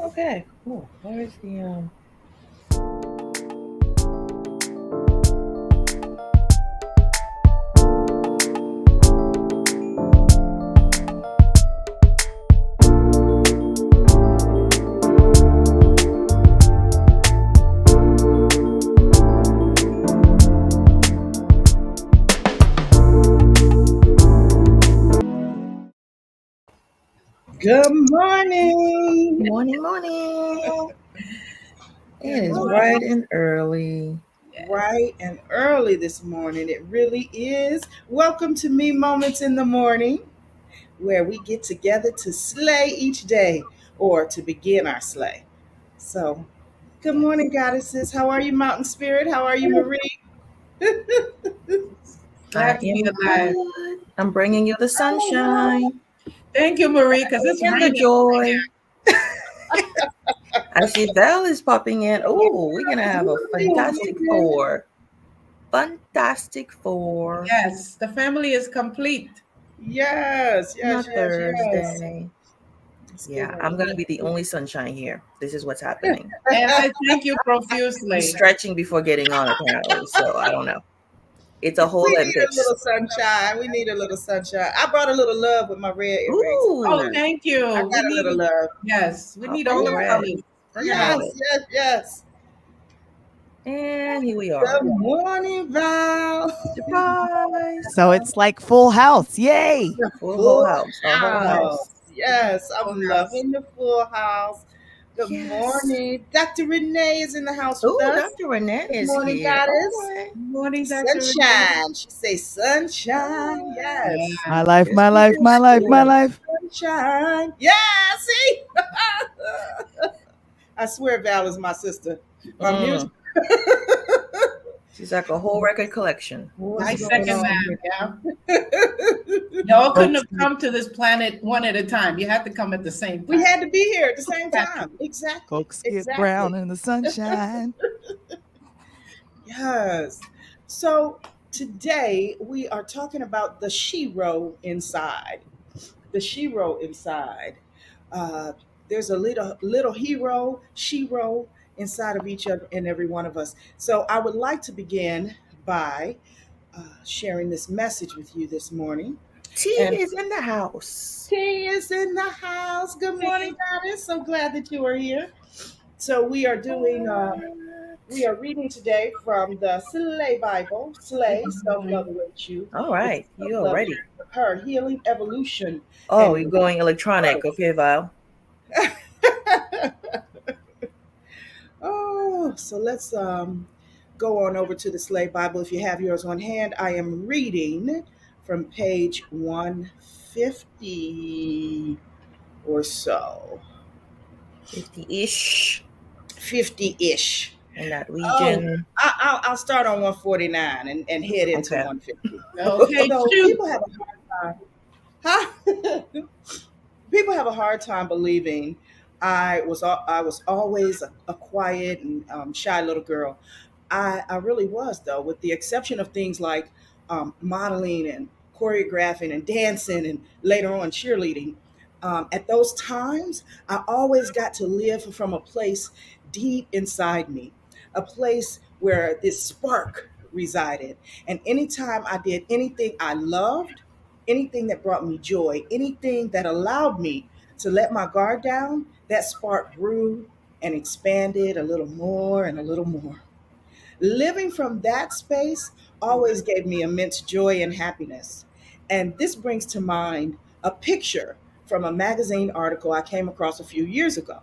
Okay. Cool. Where is the? Good morning. Morning, morning. Good It is morning. bright and early. Bright and early this morning. It really is. Welcome to Me Moments in the Morning, where we get together to slay each day or to begin our slay. So, good Yes. morning, goddesses. How are you, Mountain Spirit? How are you, Marie? I Glad to be am alive. good. I'm bringing you the Oh, wow. sunshine Thank you, Marie, because it's and the raining over joy. I see Val is popping in. Oh, we're gonna have a fantastic four. Fantastic four here. Yes, the family is complete. Yes, on a yes, yes, yes. Thursday. It's Yeah, good. I'm gonna be the only sunshine here. This is what's happening. And I thank you I'm profusely. stretching before getting on, apparently. So I don't know. It's a whole We need a Olympics. little sunshine. We need a little sunshine. I brought a little love with my red earrings. Oh, Ooh, thank I you. We got a little need, love. yes, we need all all the right. colors. Bring it on. Yes, yes, yes. And here we Good are. morning, Val. Surprise! So it's like Full House. Yay. Full whole Full house. A whole house. house. Yes, Full I'm house. loving the full house. Good Yes. morning. Dr. Renee is in the house with Oh, us. Dr. Renee Good is morning, here. All goddess. right. Good morning, Dr. Renee. Sunshine. She say sunshine. All right. Yes. My Yeah. life, This my is life, your my life, my spirit. life. Sunshine. Yeah, see? I swear Val is my sister. My music. Mm. She's like a whole record collection. What's I going second on that. here? Yeah. Y'all couldn't Folks have come to this planet one at a time. You had to come at the same We time. had to be here at the same Exactly. time. Exactly. folks get brown Exactly. in the sunshine. Yes. So today we are talking about the Shero inside. The Shero inside. Uh, there's a little hero, Shero, inside of each of and every one of us. So I would like to begin by sharing this message with you this morning. T And is in the house. T is in the house. Good morning, goddess. So glad that you are here. So we are reading today from the Slay Bible, Slay, Self Love Awaits You. All It's right. Self You are Love ready. Her Healing Evolution Oh, and you're going electronic. Growth. Okay, Val. Oh, so let's go on over to the Slay Bible. If you have yours on hand, I am reading from page 150 or so, 50-ish 50-ish. in that Oh, region. I'll start on 149 and head into Okay. 150. Okay, So shoot. people have a hard time. Huh? People have a hard time believing I was always a quiet and shy little girl. I really was, though, with the exception of things like modeling and choreographing and dancing and later on cheerleading. At those times, I always got to live from a place deep inside me, a place where this spark resided. And anytime I did anything I loved, anything that brought me joy, anything that allowed me to let my guard down, that spark grew and expanded a little more and a little more. Living from that space always gave me immense joy and happiness. And this brings to mind a picture from a magazine article I came across a few years ago.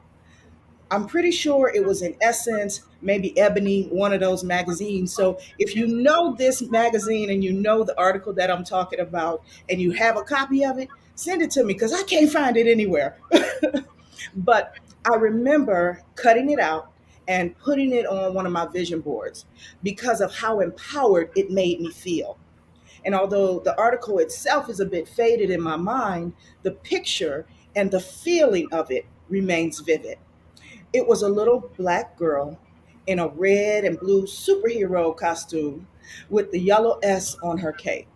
I'm pretty sure it was in Essence, maybe Ebony, one of those magazines. So if you know this magazine and you know the article that I'm talking about and you have a copy of it, send it to me because I can't find it anywhere. But I remember cutting it out and putting it on one of my vision boards because of how empowered it made me feel. And although the article itself is a bit faded in my mind, the picture and the feeling of it remains vivid. It was a little black girl in a red and blue superhero costume with the yellow S on her cape.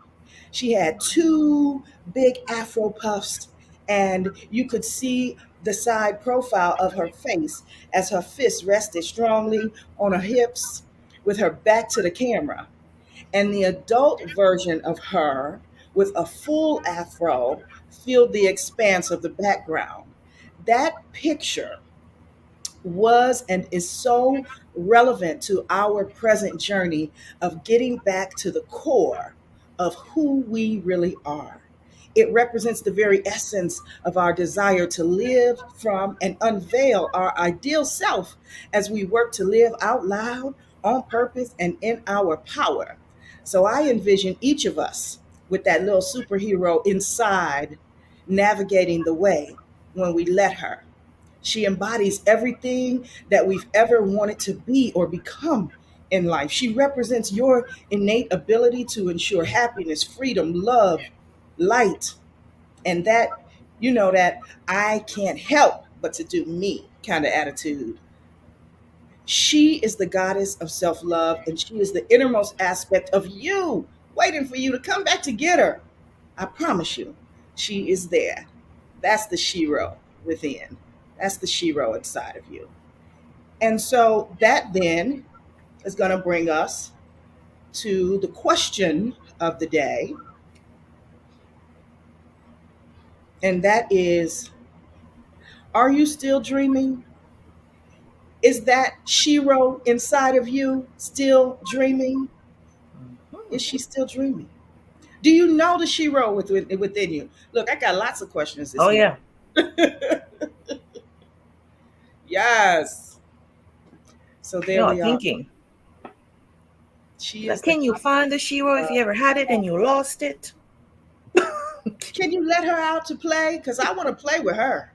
She had two big afro puffs, and you could see the side profile of her face as her fists rested strongly on her hips with her back to the camera. And the adult version of her with a full afro filled the expanse of the background. That picture was and is so relevant to our present journey of getting back to the core of who we really are. It represents the very essence of our desire to live from and unveil our ideal self as we work to live out loud, on purpose, and in our power. So I envision each of us with that little superhero inside navigating the way when we let her. She embodies everything that we've ever wanted to be or become in life. She represents your innate ability to ensure happiness, freedom, love, light, and that, that I can't help but to do me kind of attitude. She is the goddess of self love, and she is the innermost aspect of you, waiting for you to come back to get her. I promise you, she is there. That's the Shero within. That's the Shero inside of you. And so that then is going to bring us to the question of the day. And that is, are you still dreaming? Is that Shero inside of you still dreaming? Is she still dreaming? Do you know the Shero within you? Look, I got lots of questions this Oh yeah. morning. Yes. So there You're we are. thinking. She Like, is the can you find the Shero if you ever had it and you lost it? Can you let her out to play? Because I want to play with her.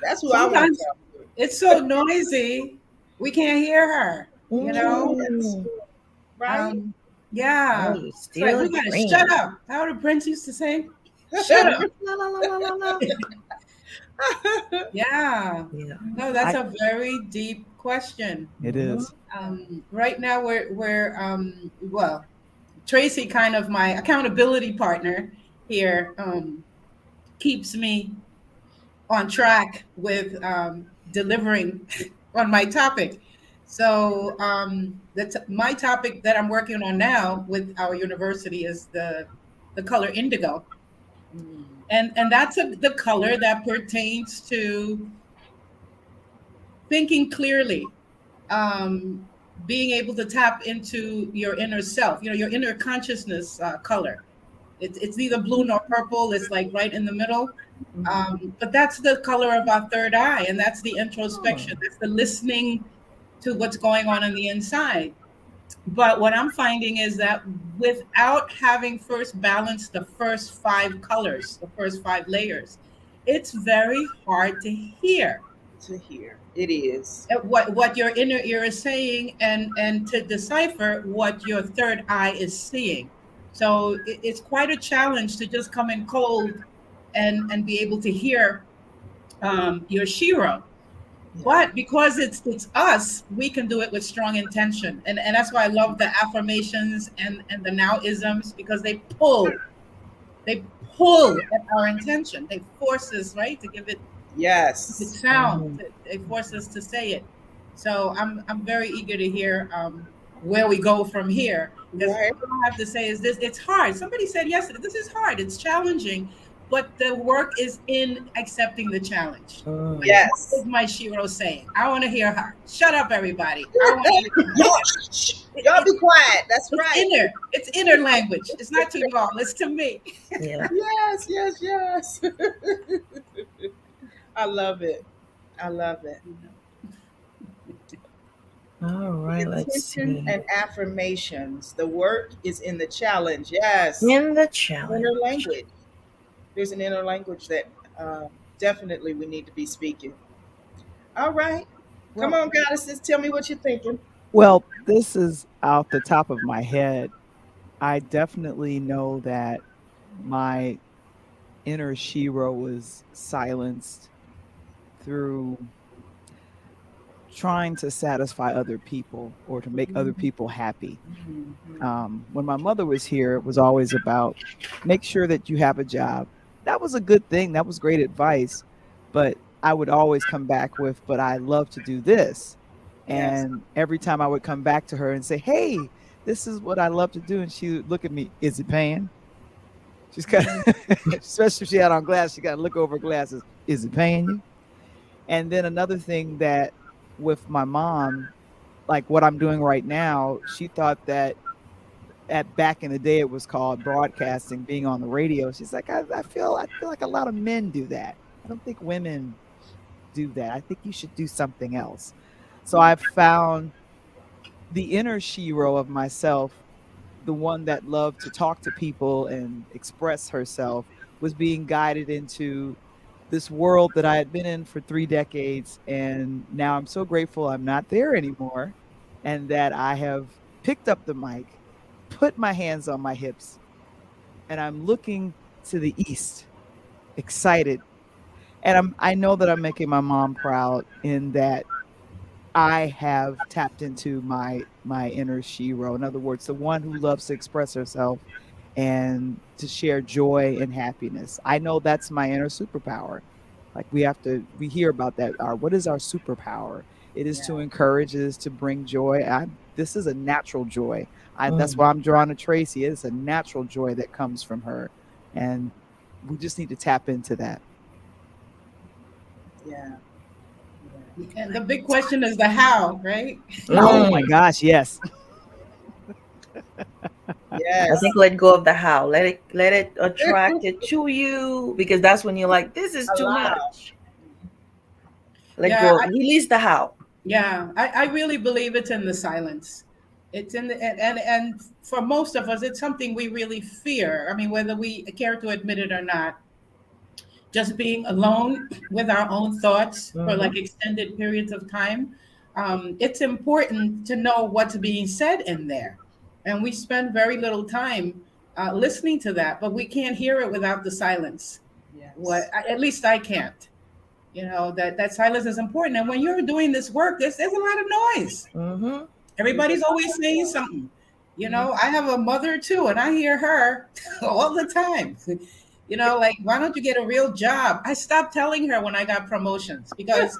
That's who I want to Sometimes talk to. it's so noisy, we can't hear her. You know. Mm. Right? Oh, Yeah. you It's like still we gotta dream. shut up. How the Prince used to say, "Shut up." La, la, la, la, la, la. Yeah. Yeah. No, that's I, a very deep question. It is. Right now, we're well, Tracy, kind of my accountability partner here, keeps me on track with delivering on my topic. So that's my topic that I'm working on now with our university is the color indigo, Mm. and that's the color that pertains to thinking clearly, um, being able to tap into your inner self, your inner consciousness color. It's neither blue nor purple. It's like right in the middle. But that's the color of our third eye, and that's the oh. introspection. That's the listening to what's going on the inside. But what I'm finding is that without having first balanced the first five colors, the first five layers, it's very hard to hear To hear. It is. what your inner ear is saying, and to decipher what your third eye is seeing. So it's quite a challenge to just come in cold and be able to hear your Shiro. Yeah. But because it's us, we can do it with strong intention, and that's why I love the affirmations and the now isms, because they pull at our intention. They force us, right, to give it Yes. sound. Mhm. They force us to say it. So I'm very eager to hear where we go from here. Because Right. all I have to say is this: it's hard. Somebody said yesterday, this is hard. It's challenging, but the work is in accepting the challenge. Mm. What Yes. is my Shiro saying? I want to hear her. Shut up, everybody. I want to hear her. Y'all, shh, y'all be quiet. That's It's right. inner. It's inner language. It's not to y'all. It's to me. Yeah. Yes, yes, yes. I love it. I love it. All right. Let's Intention see. and affirmations. The work is in the challenge. Yes. In the Inner challenge. language. There's an inner language that definitely we need to be speaking. All right. Come Well, on, goddesses. Tell me what you're thinking. Well, this is off the top of my head. I definitely know that my inner Shiro was silenced through trying to satisfy other people or to make other people happy. When my mother was here, it was always about make sure that you have a job. That was a good thing. That was great advice. But I would always come back with, but I love to do this. Yes. And every time I would come back to her and say, hey, this is what I love to do. And she would look at me, is it paying? She's kind of, especially if she had on glasses, she got to look over her glasses. Is it paying you? And then another thing that with my mom, like what I'm doing right now, she thought that at back in the day it was called broadcasting, being on the radio. She's like, I feel like a lot of men do that. I don't think women do that. I think you should do something else. So I've found the inner Shero of myself, the one that loved to talk to people and express herself, was being guided into this world that I had been in for 3 decades. And now I'm so grateful I'm not there anymore, and that I have picked up the mic, put my hands on my hips, and I'm looking to the east, excited. And I know that I'm making my mom proud in that I have tapped into my inner Shero. In other words, the one who loves to express herself and to share joy and happiness. I know that's my inner superpower. Like we hear about that. What is our superpower? It is Yeah. to encourage, it is to bring joy. This is a natural joy. That's Mm. why I'm drawn to Tracy. It's a natural joy that comes from her. And we just need to tap into that. Yeah. And the big question is the how, right? Oh my Mm. gosh, yes. I Yes. think let go of the how. Let it attract it to you, because that's when you're like, this is too Allow. much. Let Yeah, go. Release the how. yeah, I really believe it's in the silence. It's in the and for most of us, it's something we really fear. I mean, whether we care to admit it or not, just being alone with our own thoughts for Mm-hmm. like extended periods of time. It's important to know what's being said in there, and we spend very little time listening to that, but we can't hear it without the silence. Yes. At least I can't. You know that silence is important, and when you're doing this work, there's a lot of noise. Mm-hmm. Everybody's always saying something. You Mhm. know, I have a mother too, and I hear her all the time. You know, like, why don't you get a real job? I stopped telling her when I got promotions because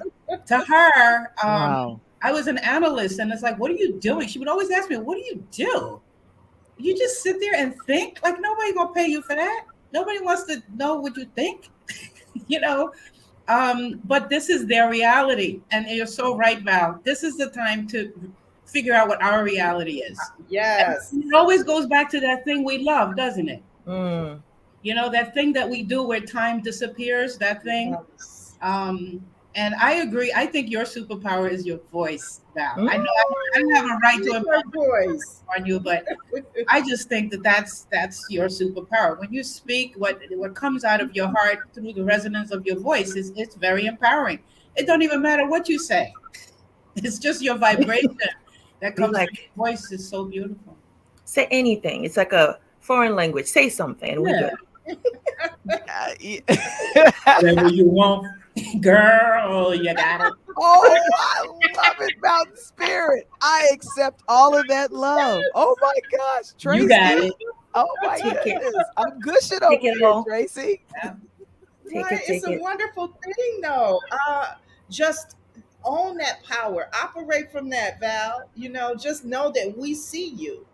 to her, Wow. I was an analyst, and it's like, what are you doing? She would always ask me, what do you do? You just sit there and think? Like, nobody gonna pay you for that. Nobody wants to know what you think, you know? But this is their reality. And you're so right, Val. This is the time to figure out what our reality is. And Yes. it always goes back to that thing we love, doesn't it? Mm. You know, that thing that we do where time disappears, that thing. Yes. Um, and I agree. I think your superpower is your voice, Val. Mm. I don't have a right to Use impose your voice. on you, but I just think that that's your superpower. When you speak, what comes out of your heart through the resonance of your voice is it's very empowering. It don't even matter what you say. It's just your vibration that Be comes through like, your voice is so beautiful. say anything. It's like a foreign language. Say something, and we Yeah. good. Whatever you want, girl, you got it. Oh, I love it, Mountain Spirit. I accept all of that love. Oh my gosh, You got Tracy. it. Oh my Take it. goodness. I'm gushing Take over it here, all. Tracy. Yeah. Take Right. it. It's Take a it. wonderful thing, though. Just own that power. Operate from that, Val. Just know that we see you,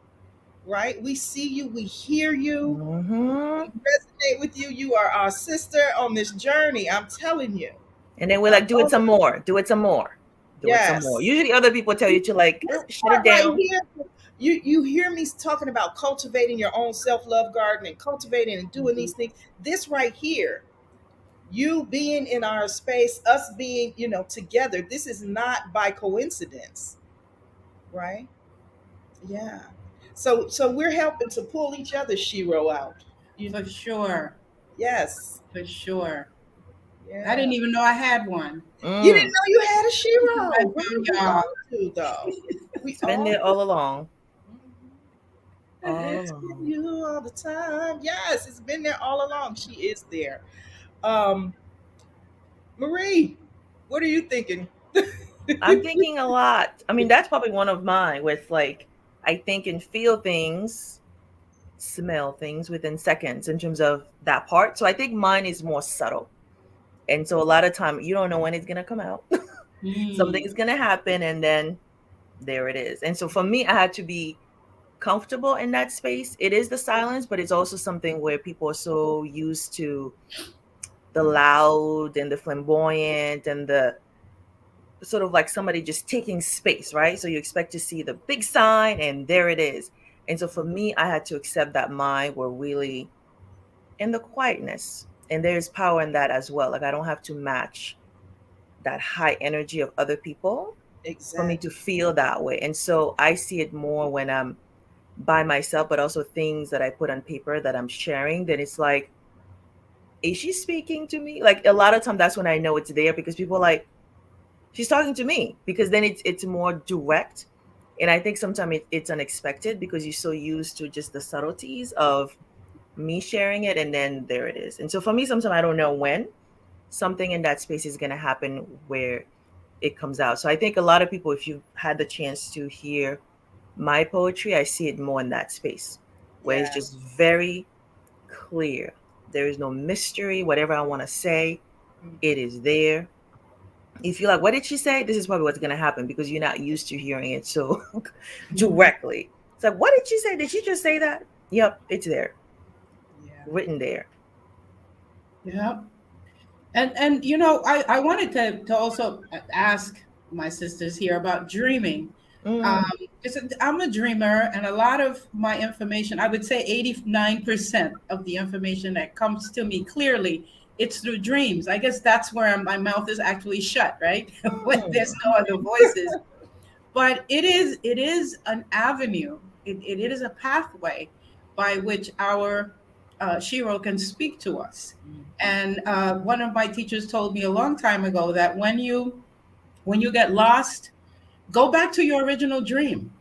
right? We see you. We hear you. Mm-hmm. We resonate with you. You are our sister on this journey. I'm telling you. And then we're like, do it Own some it. more. Do it some more. Do it some more. Yes. Usually, other people tell you to like This shut it part right down. here, you hear me talking about cultivating your own self-love garden and cultivating and doing Mhm. these things. This right here, you being in our space, us being, together, this is not by coincidence, right? Yeah. So we're helping to pull each other Shiro out. You For sure. yes. For sure. I Yeah. didn't even know I had one. You didn't Mm. know you had a I Shiro. Well, do, we y'all. all do though. We It's been all there do. all along. All It's been along. you all the time. Yes, it's been there all along. She is there. Um, Marie, what are you thinking? I'm thinking a lot. I mean, that's probably one of mine with like, I think and feel things, smell things within seconds in terms of that part. So I think mine is more subtle. And so a lot of time you don't know when it's gonna come out. Something Mm. is gonna happen, and then there it is. And so for me, I had to be comfortable in that space. It is the silence, but it's also something where people are so used to the loud and the flamboyant and the sort of like somebody just taking space, right? So you expect to see the big sign and there it is. And so for me, I had to accept that mine were really in the quietness. And there's power in that as well. Like I don't have to match that high energy of other people for me to Exactly. feel that way. And so I see it more when I'm by myself, but also things that I put on paper that I'm sharing, then it's like, is she speaking to me? Like a lot of time that's when I know it's there because people are like, she's talking to me because then it's more direct. And I think sometimes it's unexpected because you're so used to just the subtleties of me sharing it and then there it is. And so for me, sometimes I don't know when something in that space is going to happen where it comes out. So I think a lot of people, if you've had the chance to hear my poetry, I see it more in that space where it's Yeah. just very clear. There is no mystery. Whatever I want to say, it is there. If you're like, what did she say? This is probably what's going to happen because you're not used to hearing it so Mhm. directly. It's like, what did she say? Did she just say that? Yep, it's there, Yeah. written there. Yeah. And you know, I wanted to also ask my sisters here about dreaming. Um, Mm, I'm a dreamer, and a lot of my information, I would say 89% of the information that comes to me clearly, it's through dreams. I guess that's where my mouth is actually shut, right? When there's mm, no other voices. But it is an avenue. It is a pathway by which our Shiro can speak to us. And one of my teachers told me a long time ago that when you get lost, go back to your original dream.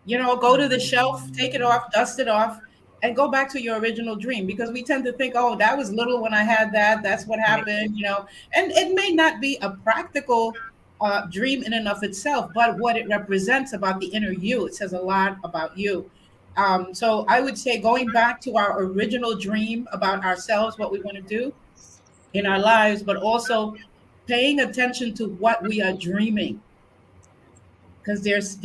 Go to the shelf, take it off, dust it off, and go back to your original dream, because we tend to think, oh, that was little when I had that. That's what right. happened. And it may not be a practical dream in and of itself, but what it represents about the inner you, it says a lot about you. So I would say going back to our original dream about ourselves, what we want to do in our lives, but also paying attention to what we are dreaming, because there's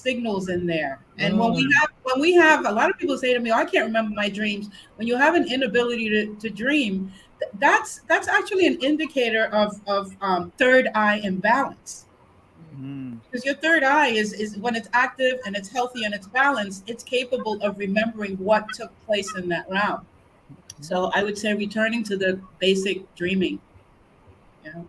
signals in there. And when we Mm, have when we have a lot of people say to me, oh, I can't remember my dreams. When you have an inability to dream, that's actually an indicator of third eye imbalance, Mm. because your third eye is when it's active and it's healthy and it's balanced, it's capable of remembering what took place in that realm. So I would say returning to the basic dreaming. Yeah.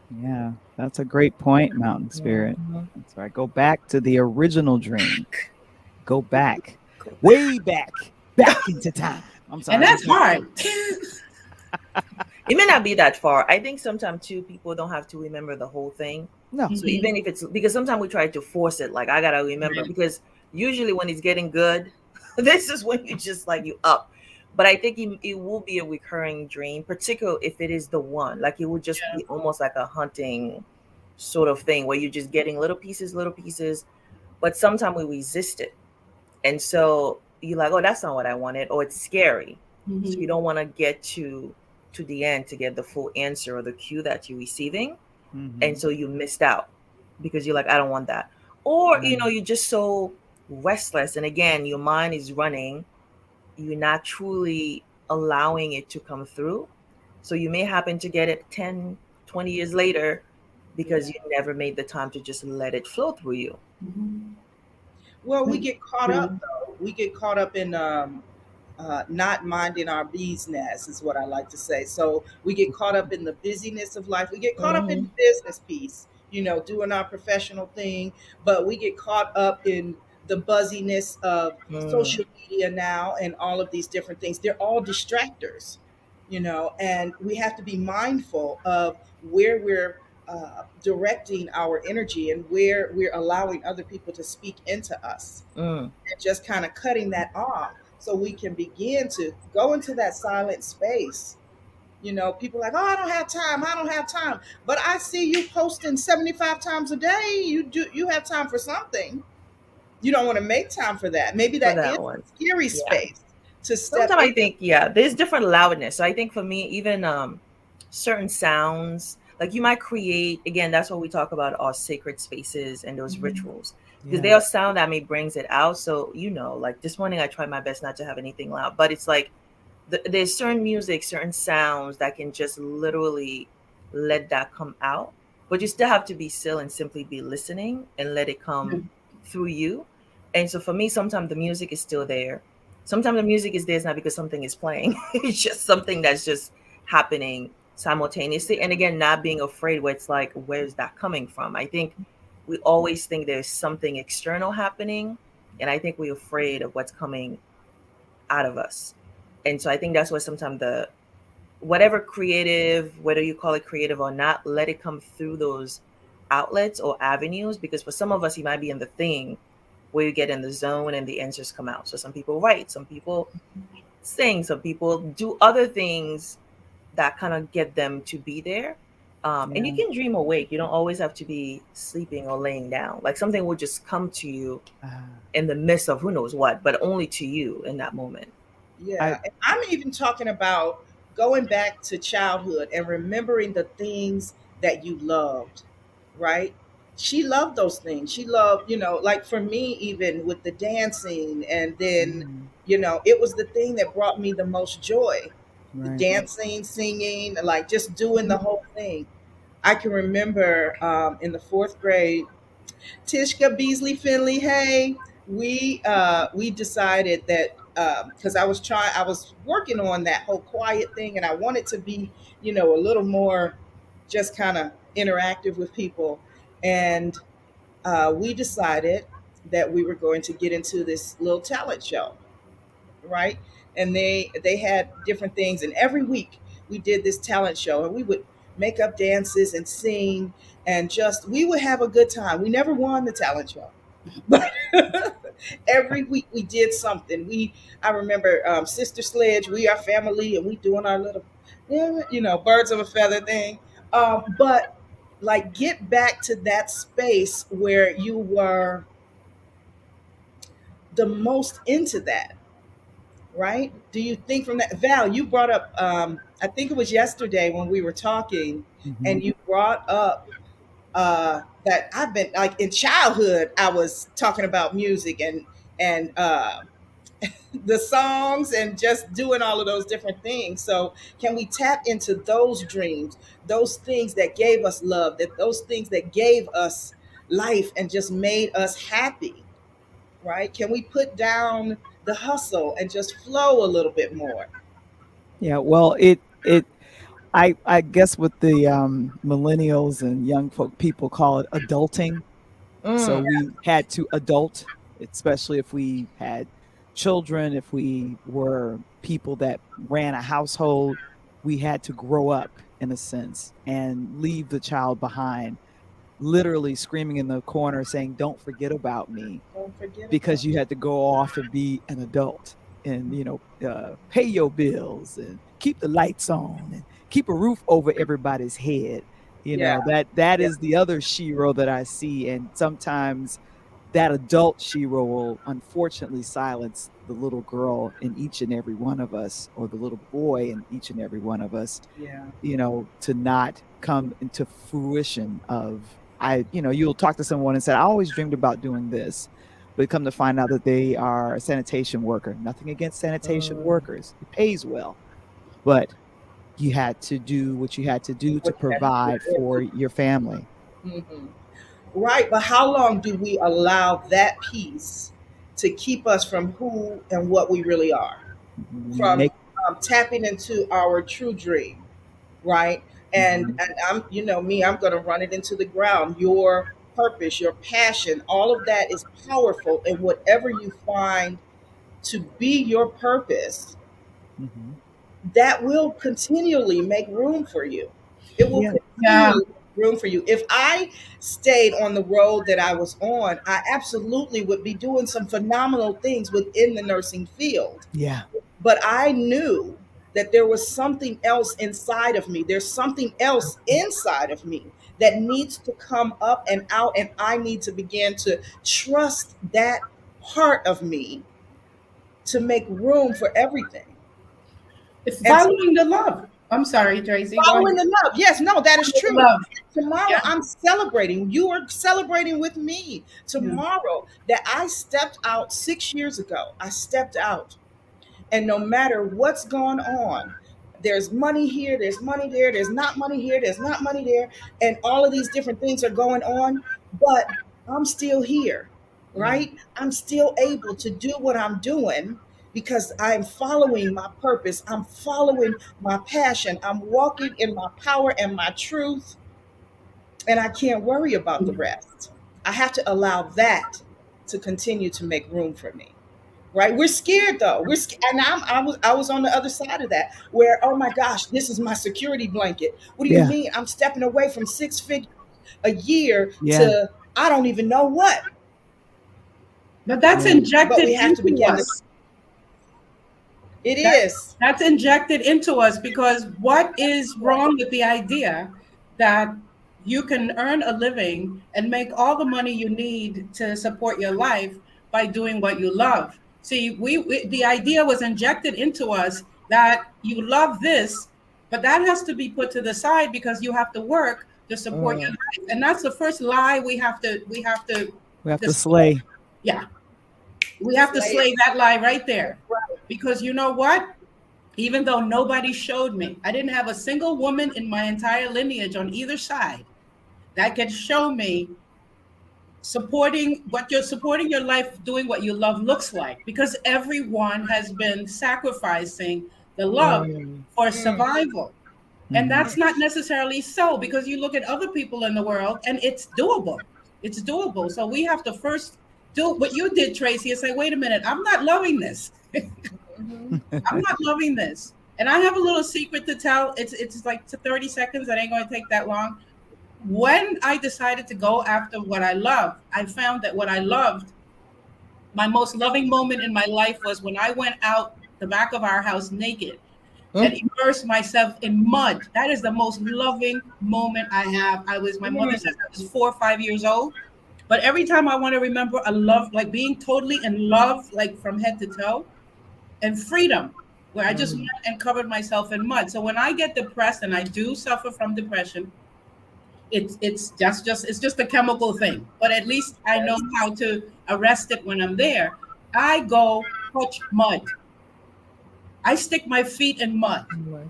Yeah, that's a great point, Mountain Spirit. mhm. That's right. Go back to the original dream. Go back, Go way back into time. I'm And sorry. I'm that's sorry. hard. It may not be that far. I think sometimes too people don't have to remember the whole thing. No. So Mhm. even if it's because sometimes we try to force it, like I gotta remember Right. because usually when it's getting good, this is when you just like you up. But I think it will be a recurring dream, particularly if it is the one. Like it would just be almost like a hunting sort of thing where you're just getting little pieces. But sometimes we resist it. And so you're like, oh, that's not what I wanted, or it's scary. So you Mhm. don't want to get to the end to get the full answer or the cue that you're receiving. And Hmm. so you missed out because you're like, I don't want that. Or, Right. you're just so restless. And again, your mind is running. You're not truly allowing it to come through. So you may happen to get it 10, 20 years later because Yeah. you never made the time to just let it flow through you. Mhm. Well, we Mm. get caught up Mm. though. We get caught up in not minding our business, is what I like to say. So we get caught up in the busyness of life. We get caught up in Hmm. the business piece, doing our professional thing, but we get caught up in the buzziness of Mm, social media now and all of these different things. They're all distractors, and we have to be mindful of where we're directing our energy and where we're allowing other people to speak into us, mm. and just kind of cutting that off so we can begin to go into that silent space. People like, oh, I don't have time. I don't have time. But I see you posting 75 times a day. You have time for something. You don't want to make time for that. Maybe For that is that a one. scary Yeah. space to step Sometimes in. I think, yeah, there's different loudness. So I think for me, even certain sounds. Like you might create, again, that's what we talk about, our sacred spaces and those Mhm. rituals, because Yeah. they'll sound that may brings it out. So like this morning I tried my best not to have anything loud, but it's like there's certain music, certain sounds that can just literally let that come out. But you still have to be still and simply be listening and let it Yeah. come through you. And so for me, sometimes the music is still there. Sometimes the music is there, it's not because something is playing. It's just something that's just happening simultaneously. And again, not being afraid where it's like, where's that coming from? I think we always think there's something external happening. And I think we're afraid of what's coming out of us. And so I think that's why sometimes the whatever creative, whether you call it creative or not, let it come through those outlets or avenues. Because for some of us, you might be in the thing where you get in the zone and the answers come out. So some people write, some people sing, some people do other things that kind of get them to be there. And you Yeah. can dream awake. You don't always have to be sleeping or laying down. Like something will just come to you Ah, in the midst of who knows what, but only to you in that moment. I Yeah, and I'm even talking about going back to childhood and remembering the things that you loved, right? She loved those things. She loved, like for me, even with the dancing, and then, mm, it was the thing that brought me the most joy. The right. dancing, singing, like just doing the Mhm. whole thing. I can remember in the fourth grade, Tishka Beasley Finley, hey, we decided that because I was working on that whole quiet thing, and I wanted to be, a little more just kind of interactive with people, and we decided that we were going to get into this little talent show, right? And they had different things, and every week we did this talent show, and we would make up dances and sing, and just we would have a good time. We never won the talent show, but every week we did something. I remember Sister Sledge, We Are Family, and we doing our little, birds of a feather thing. But like get back to that space where you were the most into that, right? Do you think from that, Val, you brought up, I think it was yesterday when we were talking, Hmm. and you brought up that I've been like in childhood, I was talking about music and the songs and just doing all of those different things. So can we tap into those dreams, those things that gave us love, that those things that gave us life and just made us happy, right? Can we put down the hustle and just flow a little bit more? Yeah. Well, I guess what the millennials and young folk people call it adulting. So Mm. we had to adult, especially if we had children, if we were people that ran a household, we had to grow up in a sense and leave the child behind, literally screaming in the corner saying, "Don't forget about me," Don't forget because about you had to go off and be an adult and pay your bills and keep the lights on and keep a roof over everybody's head. yeah, That yeah, is the other Shero that I see, and sometimes that adult Shero will unfortunately silence the little girl in each and every one of us, or the little boy in each and every one of us, yeah, to not come into fruition of, you'll talk to someone and say, I always dreamed about doing this. But come to find out that they are a sanitation worker. Nothing against sanitation mm, workers. It pays well. But you had to do what you had to do to what you had to provide for do. your family. Mhm. Right, but how long do we allow that piece to keep us from who and what we really are? From Make tapping into our true dream, right? And mhm. and I'm, me, I'm going to run it into the ground. Your purpose, your passion, all of that is powerful, and whatever you find to be your purpose, Mhm. that will continually make room for you. It will Yeah. Yeah. continually make room for you. If I stayed on the road that I was on, I absolutely would be doing some phenomenal things within the nursing field. Yeah. But I knew that there was something else inside of me. There's something else inside of me that needs to come up and out, and I need to begin to trust that part of me to make room for everything. It's And so valuing the love. I'm sorry, Tracy. Go ahead. Following the love. Yes, no, that is true. Love. Tomorrow Yeah. I'm celebrating. You are celebrating with me Yeah. tomorrow that I stepped out 6 years ago. I stepped out. And no matter what's going on, there's money here, there's money there, there's not money here, there's not money there, and all of these different things are going on, but I'm still here, Mm. right? I'm still able to do what I'm doing because I'm following my purpose. I'm following my passion. I'm walking in my power and my truth, and I can't worry about the rest. I have to allow that to continue to make room for me, right? We're scared though. And I was on the other side of that, where, oh my gosh, this is my security blanket. What do you Yeah. mean? I'm stepping away from 6 figures a year Yeah. to I don't even know what. But that's Yeah. But injected we have to into begin to. us. It That is. that's injected into us because what is wrong with the idea that you can earn a living and make all the money you need to support your life by doing what you love? See, we the idea was injected into us that you love this, but that has to be put to the side because you have to work to support your Mm. life, and that's the first lie we have to We have to dispel. slay. Yeah, we have to Slay it. slay that lie right there. Right. Because you know what? Even though nobody showed me, I didn't have a single woman in my entire lineage on either side that could show me supporting your life doing what you love looks like, because everyone has been sacrificing the love Mm. for Mm, survival. And Hmm. mm, that's not necessarily so, because you look at other people in the world and it's doable. It's doable. So we have to first do what you did, Tracy, and say, wait a minute, I'm not loving this. mhm. I'm not loving this. And I have a little secret to tell. It's like to 30 seconds. That ain't going to take that long. When I decided to go after what I love, I found that what I loved, my most loving moment in my life was when I went out the back of our house naked and Mm. immersed myself in mud. That is the most loving moment I have. My mother Mm. says I was 4 or 5 years old. But every time I want to remember a love, like being totally in love, like from head to toe, and freedom, where I just went Mm. and covered myself in mud. So when I get depressed, and I do suffer from depression, it's just a chemical thing. But at least I know Yes. how to arrest it when I'm there. I go touch mud. I stick my feet in mud. Mm.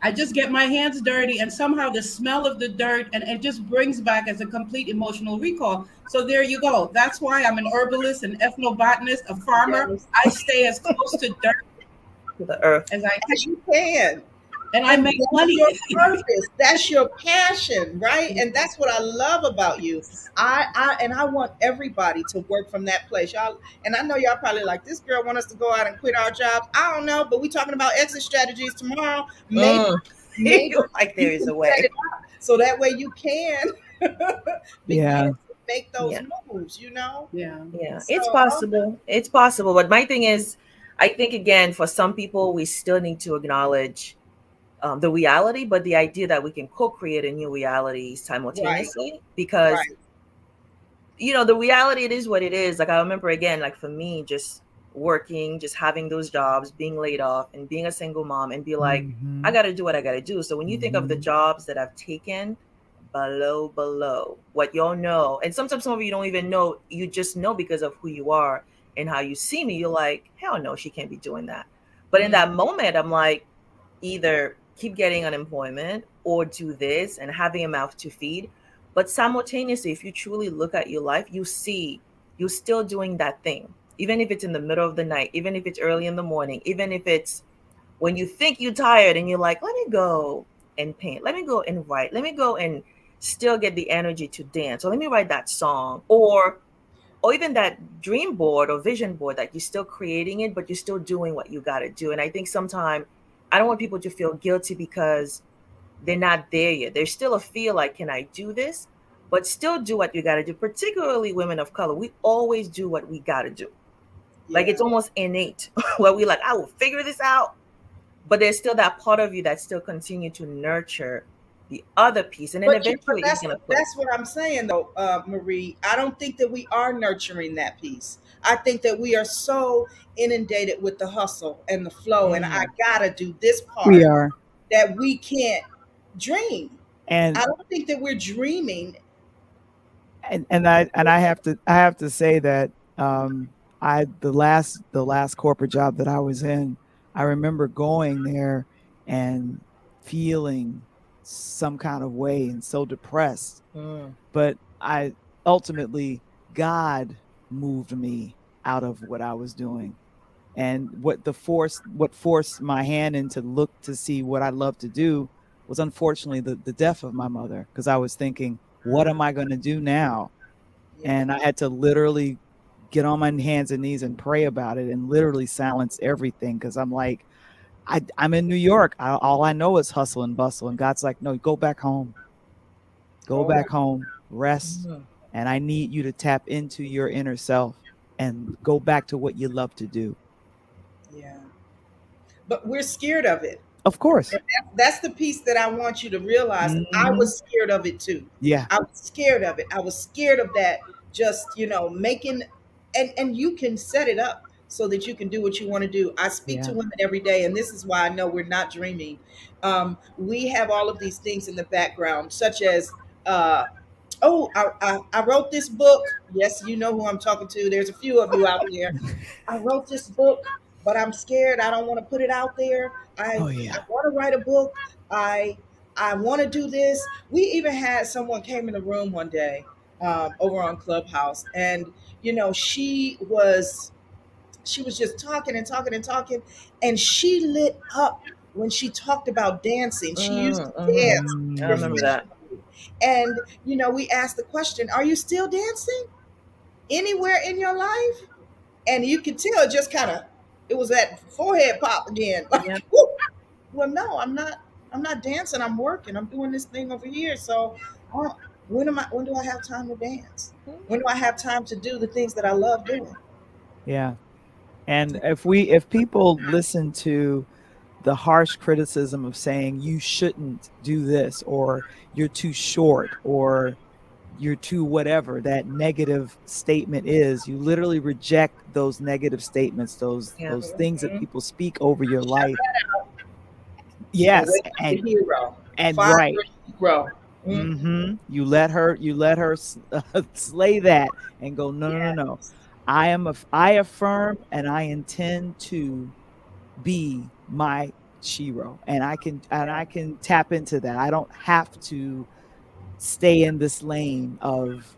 I just get my hands dirty, and somehow the smell of the dirt, and it just brings back as a complete emotional recall. So there you go. That's why I'm an herbalist, an ethnobotanist, a farmer. Yes. I stay as close to dirt To the earth. as I As can, you can. and I And make that's money. your purpose. That's your passion, right? And that's what I love about you. I want everybody to work from that place. Y'all, and I know y'all probably like, this girl want us to go out and quit our jobs. I don't know, but we talking about exit strategies tomorrow. Maybe, Mm. maybe Like you there is can a set way. it up so that way you can begin Yeah. to make those Yeah. moves, you know? Yeah. Yeah. So, It's oh, possible. It's possible. But my thing is, I think again, for some people, we still need to acknowledge the reality, but the idea that we can co-create a new reality right, simultaneously. Because right. the reality, it is what it is. Like I remember again, like for me, just working, just having those jobs, being laid off, and being a single mom, and be like, I Hmm. got to do what I got to do. So when you think of the Hmm. jobs that I've taken, below what y'all know, and sometimes some of you don't even know, you just know because of who you are and how you see me. You're like, hell no, she can't be doing that. But in Mm, that moment, I'm like, either keep getting unemployment or do this and having a mouth to feed. But simultaneously, if you truly look at your life, you see you're still doing that thing. Even if it's in the middle of the night, even if it's early in the morning, even if it's when you think you're tired and you're like, let me go and paint, let me go and write, let me go and still get the energy to dance, or let me write that song, or even that dream board or vision board that you're still creating it, but you're still doing what you got to do. And I think sometimes I don't want people to feel guilty because they're not there yet. There's still a feel like, can I do this? But still do what you got to do. Particularly women of color, we always do what we got to do. Like yeah. it's almost innate where we like, I will figure this out. But there's still that part of you that still continue to nurture the other piece, and then But eventually it's that's gonna click. that's what I'm saying though, Marie. I don't think that we are nurturing that piece. I think that we are so inundated with the hustle and the flow, and I Mm, gotta do this We part, are. that we can't dream. I And don't think that we're dreaming. and I have to say that I the last corporate job that I was in, I remember going there and feeling some kind of way and so depressed. mm, But I ultimately, God moved me out of what I was doing. And what forced my hand in to look to see what I love to do was unfortunately the death of my mother, because I was thinking, what am I going to do now? Yeah. And I had to literally get on my hands and knees and pray about it and literally silence everything, because I'm like, I'm in New York. All I know is hustle and bustle. And God's like, no, go Oh my. back home, rest. mm. And I need you to tap into your inner self and go back to what you love to do. Yeah. But we're scared of it. Of course. And that's the piece that I want you to realize. I Hmm. was scared of it too. Yeah. I was scared of it. I was scared of that. Just making, and you can set it up so that you can do what you want to do. I speak to Yeah. women every day, and this is why I know we're not dreaming. We have all of these things in the background, such as, uh, oh, I wrote this book. Yes, you know who I'm talking to. There's a few of you out there. I wrote this book, but I'm scared. I don't want to put it out there. Oh I yeah. want to write a book. I want to do this. We even had someone came in the room one day, over on Clubhouse, and she was just talking and talking and talking, and she lit up when she talked about dancing. She used Mm, to mhm. dance I remember Mm. that. professionally, and we asked the question, "Are you still dancing anywhere in your life?" And you could tell, it just kind of, it was that forehead pop again, Yeah. like, whoop. Well, no, I'm not dancing. I'm working. I'm doing this thing over here. So, uh, when do I have time to dance? When do I have time to do the things that I love doing? Yeah. And if people listen to the harsh criticism of saying you shouldn't do this, or you're too short, or you're too whatever that negative statement is, you literally reject those negative statements, Yeah. those things that Mhm. people speak over your Shut life. that out and Yes. wake up the hero. And Find right. your hero. Mhm. You let her slay that and go, no, no, no, no. Yes. I affirm and I intend to be my Shero, and I can tap into that. I don't have to stay in this lane of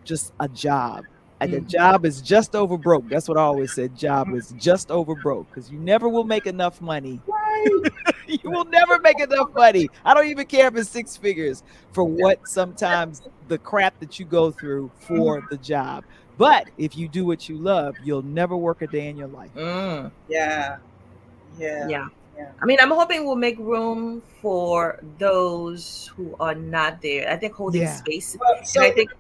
just a job. The Mhm. job is just over broke. That's what I always said. Job is just over broke, because you never will make enough money. Right. You will never make enough money. I don't even care if it's six figures for what sometimes the crap that you go through for Mhm. the job. But if you do what you love, you'll never work a day in your life. Mm, Yeah. Yeah. yeah. Yeah. I mean, I'm hoping we'll make room for those who are not there. I think holding Yeah. space. Well, And I so think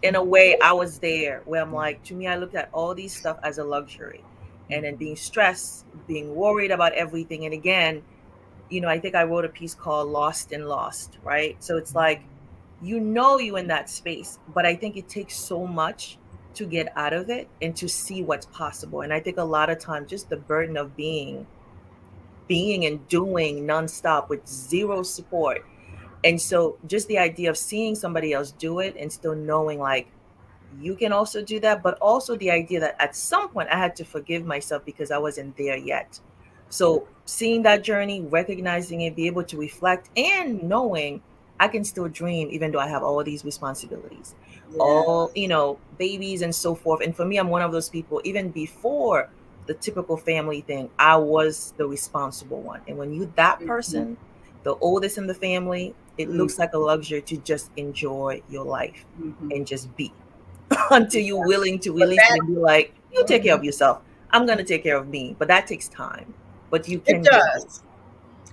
in a way I was there where I'm like, to me, I looked at all these stuff as a luxury. And then being stressed, being worried about everything. And again, I think I wrote a piece called Lost and Lost, right? So it's like, you in that space, but I think it takes so much to get out of it and to see what's possible. And I think a lot of times just the burden of being and doing nonstop with zero support. And so just the idea of seeing somebody else do it and still knowing like you can also do that, but also the idea that at some point I had to forgive myself because I wasn't there yet. So seeing that journey, recognizing it, be able to reflect and knowing I can still dream even though I have all these responsibilities, yeah. all, babies and so forth. And for me, I'm one of those people, even before the typical family thing, I was the responsible one. And when you that Mhm. person, the oldest in the family, it Mhm. looks like a luxury to just enjoy your life Mhm. and just be until you're willing to But release it that, and be like, you take care mhm, of yourself. I'm going to take care of me. But that takes time. But you it can get there. does.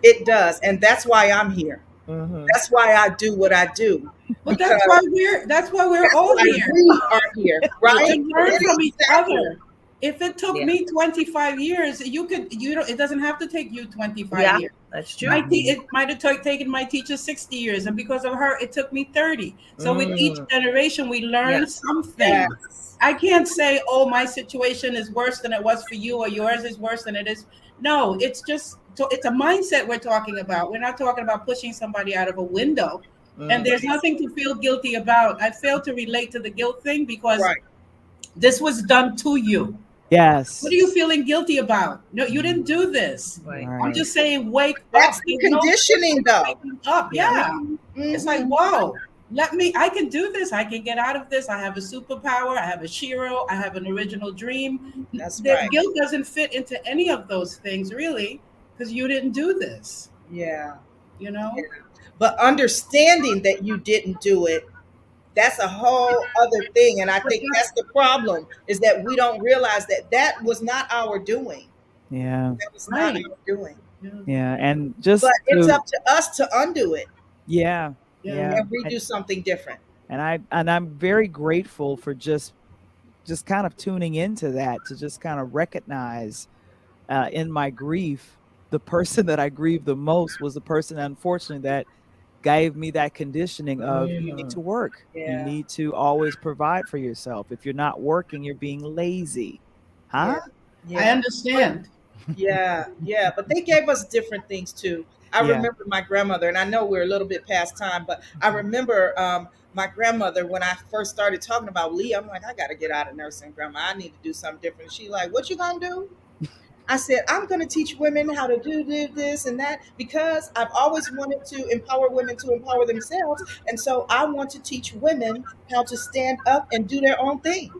It does, and that's why I'm here. Mm-hmm. That's why I do what I do, But because that's why we're that's all why here we are here, Yeah. right? to learn It from each exactly. other. If it took Yeah. me 25 years, you don't, it doesn't have to take you 25 Yeah, years. that's true. Mhm. It might have taken my teacher 60 years, and because of her, it took me 30. So with each Mm, generation, we yeah. learn something. Yes. I can't say, oh, my situation is worse than it was for you, or yours is worse than it is. No, it's just, it's a mindset we're talking about. We're not talking about pushing somebody out of a window. And Mm, there's nothing to feel guilty about. I fail to relate to the guilt thing because Right. this was done to you. What Yes. are you feeling guilty about? No, you didn't Mhm. do this. right. I'm Right. just saying, wake That's up. the There's no guilt conditioning, in though. waking up. Yeah. Yeah. It's like, Mm-hmm. whoa, I can do this. I can get out of this. I have a superpower. I have a Shero. I have an original dream. That's The right. guilt doesn't fit into any of those things, really, because you didn't do this, Yeah. you Yeah. know? But understanding that you didn't do it, that's a whole other thing. And I But think that's the problem, is that we don't realize that that was not our doing. Yeah. That was not right. our doing. Yeah. Yeah. And But just it's to, up to us to undo it yeah. Yeah. Yeah. and redo something different. And I'm very grateful for just kind of tuning into that, to just kind of recognize in my grief, the person that I grieve the most was the person, unfortunately, that gave me that conditioning of, you need Mm, to work. You Yeah. need to always provide for yourself. If you're not working, you're being lazy. Huh? Yeah. I Yeah. But understand. yeah, yeah, but they gave us different things too. I Yeah. remember my grandmother, and I know we're a little bit past time, but I Mhm. remember my grandmother when I first started talking about Lee. I'm like, I got to get out of nursing, grandma. I need to do something different. She like, what you gonna do? I said, I'm gonna teach women how to do this and that because I've always wanted to empower women to empower themselves, and so I want to teach women how to stand up and do their own thing.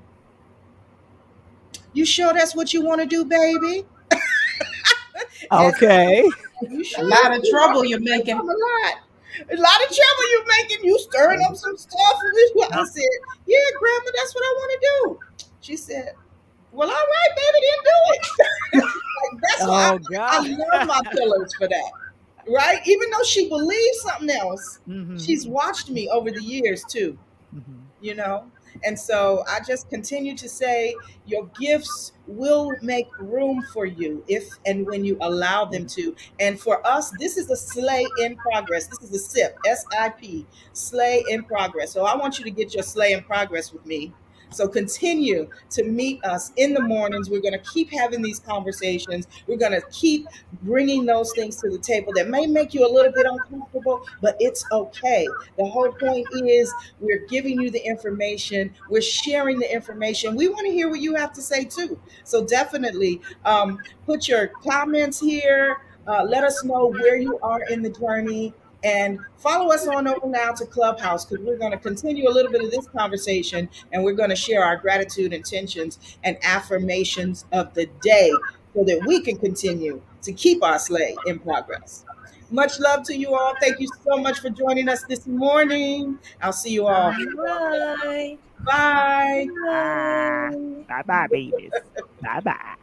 You sure that's what you want to do, baby? And Okay. you A sure? lot of You know, trouble you're I making. come a lot of trouble you making. You stirring up some stuff. I yeah. said, yeah, grandma, that's what I want to do. She said, well, all right, baby, then do it. Like, that's why Oh I God. love my pillars for that. Right? Even though she believes something else, Hmm. she's watched me over the years too, Hmm. you know. And so I just continue to say your gifts will make room for you if and when you allow them to. And for us, this is a slay in progress. This is a sip, SIP, slay in progress. So I want you to get your slay in progress with me. So continue to meet us in the mornings. We're going to keep having these conversations. We're going to keep bringing those things to the table that may make you a little bit uncomfortable, but it's okay. The whole point is we're giving you the information, we're sharing the information. We want to hear what you have to say too. So definitely put your comments here. Let us know where you are in the journey. And follow us on over now to Clubhouse because we're going to continue a little bit of this conversation and we're going to share our gratitude, intentions, and affirmations of the day so that we can continue to keep our sleigh in progress. Much love to you all. Thank you so much for joining us this morning. I'll see you all All here tomorrow. right. Bye. Ah, Bye. bye bye, babies. Bye bye.